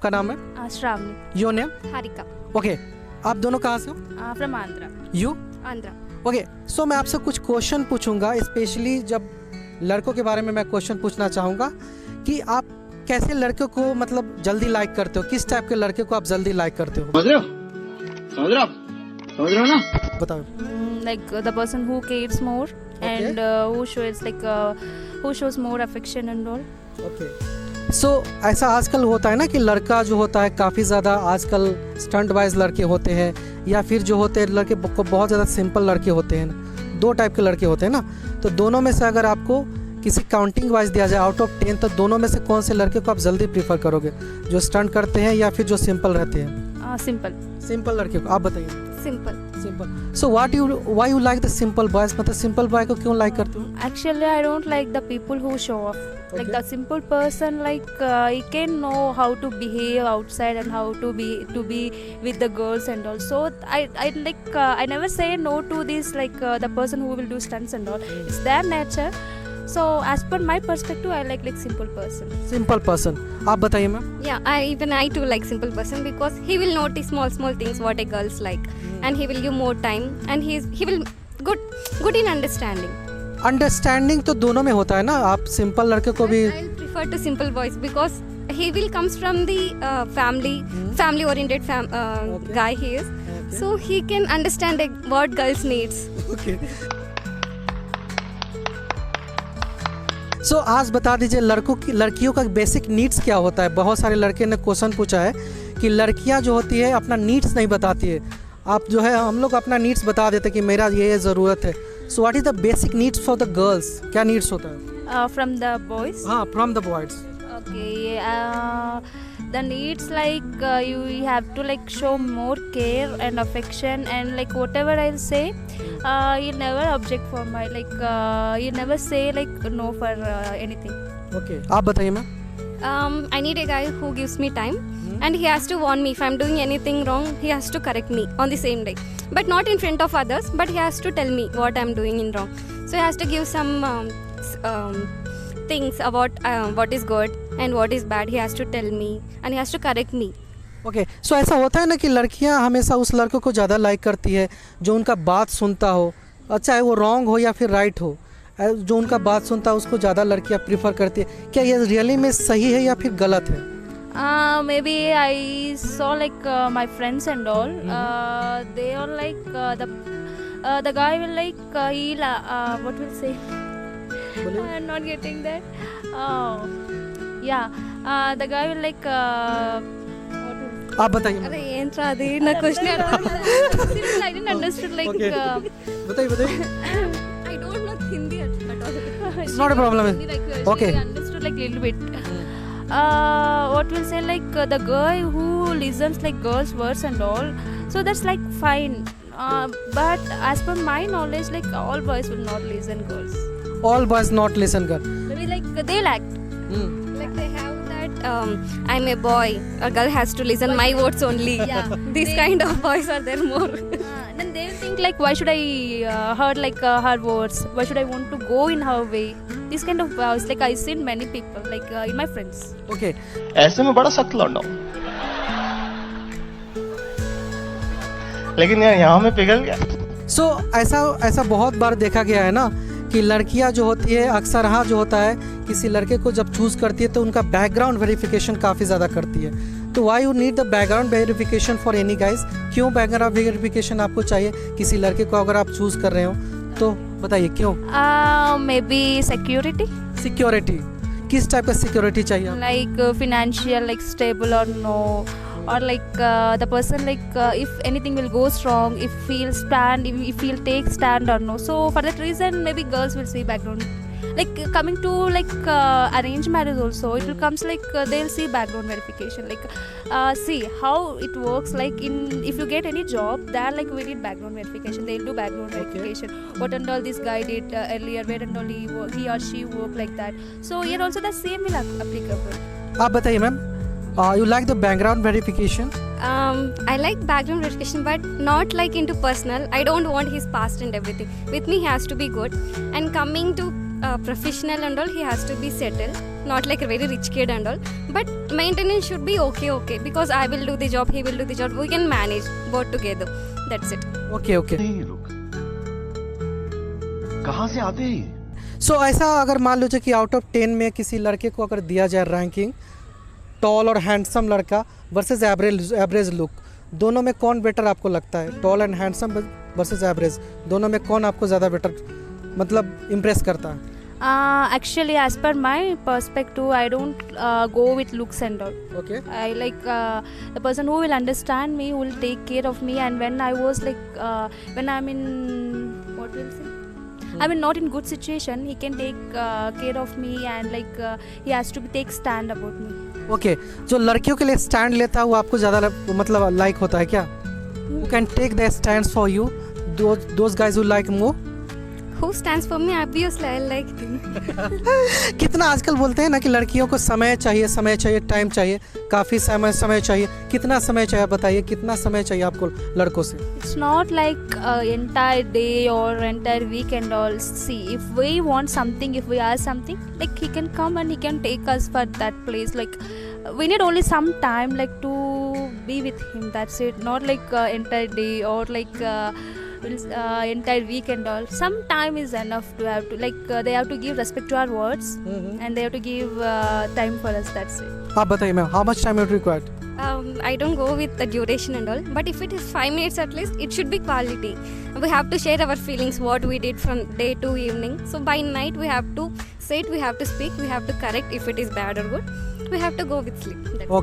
आपका नाम है? Shravani. Your name? Harika. Okay, आप दोनों कहाँ से हो? From Andhra. You? Andhra. Okay, so मैं आपसे कुछ क्वेश्चन पूछूंगा, स्पेशली जब लड़कों के बारे में मैं क्वेश्चन पूछना चाहूँगा कि आप कैसे लड़के को मतलब जल्दी लाइक करते हो, किस टाइप के लड़के को आप जल्दी लाइक करते हो? समझ रहे हो ना? बताओ। Like the person who cares more and who shows more affection and all. Okay, so ऐसा आजकल होता है ना कि लड़का जो होता है काफ़ी ज़्यादा आजकल स्टंट वाइज लड़के होते हैं, या फिर जो होते हैं लड़के बहुत ज़्यादा सिंपल लड़के होते हैं ना, दो टाइप के लड़के होते हैं ना, तो दोनों में से अगर आपको किसी काउंटिंग वाइज दिया जाए आउट ऑफ 10, तो दोनों में से कौन से लड़के को आप जल्दी प्रीफर करोगे, जो स्टंट करते हैं या फिर जो सिंपल रहते हैं? Simple. सिंपल लड़के को आप बताइए। Simple. Simple. So why you like the simple boys, मतलब सिंपल बॉय को क्यों लाइक करते हो? Actually, I don't like the people who show off. Like Okay. the simple person, he can know how to behave outside and how to be with the girls and all. So I never say no to this the person who will do stunts and all. It's their nature. So as per my perspective, I like simple person. Simple person. आप बताइए ma'am. Yeah, I too like simple person because he will notice small things what a girls like, and he will give more time, and he will good in understanding. Understanding तो दोनों में होता है ना, आप simple लड़के को भी। I'll prefer to simple boys because he will comes from the family oriented Okay. guy he is. Okay. So he can understand what girls needs. Okay, so आज बता दीजिए लड़कियों का बेसिक नीड्स क्या होता है? बहुत सारे लड़के ने क्वेश्चन पूछा है कि लड़कियां जो होती है अपना नीड्स नहीं बताती है। आप जो है हम लोग अपना नीड्स बता देते हैं कि मेरा ये ज़रूरत है। So what is the basic needs for the girls? क्या नीड्स होता है? From the boys. हाँ, from the boys. Okay. The needs you have to show more care and affection, and whatever I'll say, you never object for my you never say no for anything. Okay, आप बताइए ma'am. I need a guy who gives me time, and he has to warn me if I'm doing anything wrong. He has to correct me on the same day, but not in front of others. But he has to tell me what I'm doing in wrong. So he has to give some things about what is good and what is bad. He has to tell me, and he has to correct me. Okay, so ऐसा होता है ना कि लड़कियां हमेशा उस लड़के को ज़्यादा लाइक करती है जो उनका बात सुनता हो, चाहे वो रॉन्ग हो या फिर राइट हो, जो उनका बात सुनता है उसको ज़्यादा लड़कियां प्रीफर करती है। क्या ये रियली में सही है या फिर गलत है? Maybe I saw my friends and all. They all the guy will what will say? I'm not getting that. Yeah. The guy will what will आप बताइए मैम। अरे ఏంట్రా అది నా question I didn't understood Okay. बताइए। I don't know Hindi at all. It's not a problem. Okay. She understood little bit. What will say the guy who listens girls' words and all. So that's fine. But as per my knowledge, all boys will not listen girls. All boys not listen girl. Maybe they'll act. Like they have that I'm a boy, a girl has to listen my words only. Yeah. These kind of boys are there more. Then they'll think why should I heard her words? Why should I want to go in her way? This kind of boys I've seen many people in my friends. Okay, ऐसे में बड़ा सख्त लौंडा हूं, लेकिन यार यहाँ में पिघल गया। सो ऐसा बहुत बार देखा गया है ना कि लड़कियां जो होती है अक्सर हाँ जो होता है किसी लड़के को जब चूज़ करती है तो उनका बैकग्राउंड वेरिफिकेशन काफ़ी ज़्यादा करती है। तो why you need the background verification for any guys? क्यों बैकग्राउंड वेरिफिकेशन आपको चाहिए किसी लड़के को अगर आप चूज़ कर रहे हो? तो बताइए क्यों? Maybe security. सिक्योरिटी, किस टाइप का सिक्योरिटी चाहिए आपको? Financial stable or no, or the person if anything will goes wrong, if he'll take stand or no. So for that reason maybe girls will see background. Coming to arranged marriage also, it will comes they'll see background verification. See how it works. If you get any job, there we need background verification. They'll do background verification. What and all this guy did earlier, where and all he or she worked like that. So here also the same will applicable. आप बताइए ma'am, you like the background verification? I like background verification, but not into personal. I don't want his past and everything. With me, he has to be good. And coming to professional and all, he has to be settled. not like a very rich kid and all. But maintenance should be okay because I will do the job, he will do the job. We can manage both together. That's it. Okay okay. नहीं रुक, कहाँ से आते हैं ये? सो ऐसा अगर मान लीजिए कि आउट ऑफ 10 में किसी लड़के को अगर दिया जाए रैंकिंग, टॉल और हैंडसम लड़का वर्सेस एवरेज लुक, दोनों में कौन बेटर आपको लगता है? Tall and handsome versus average, दोनों में कौन आपको ज़्यादा बेटर मतलब इम्प्रेस करता है? Actually, as per my perspective, I don't go with looks and all. Okay I like the person who will understand me, who will take care of me. And when I was like, when I'm in, what will say? I mean, not in good situation, he can take care of me, and like he has to take stand about me. Okay. जो लड़कियों के लिए stand लेता है वो आपको ज़्यादा मतलब लाइक होता है क्या? Who can take the stands for you? Those guys who like more? Who stands for me? Obviously, I like him. कितना आजकल बोलते हैं ना कि लड़कियों को समय चाहिए, टाइम चाहिए, काफ़ी समय चाहिए। कितना समय चाहिए बताइए, कितना समय चाहिए आपको लड़कों से? It's not like entire day or entire week and all. See, if we want something, if we ask something, like he can come and he can take us for that place. Like we need only some time, like to be with him. That's it. Not like entire day or like entire week and all. Some time is enough to have to like they have to give respect to our words and they have to give time for us. That's it. आप बताइए ma'am, how much time you required? I don't go with the duration and all, but if it is 5 minutes at least, it should be quality. We have to share our feelings, what we did from day to evening. So by night we have to sit, we have to speak, we have to correct if it is bad or good. We have to go with sleep. That's Okay.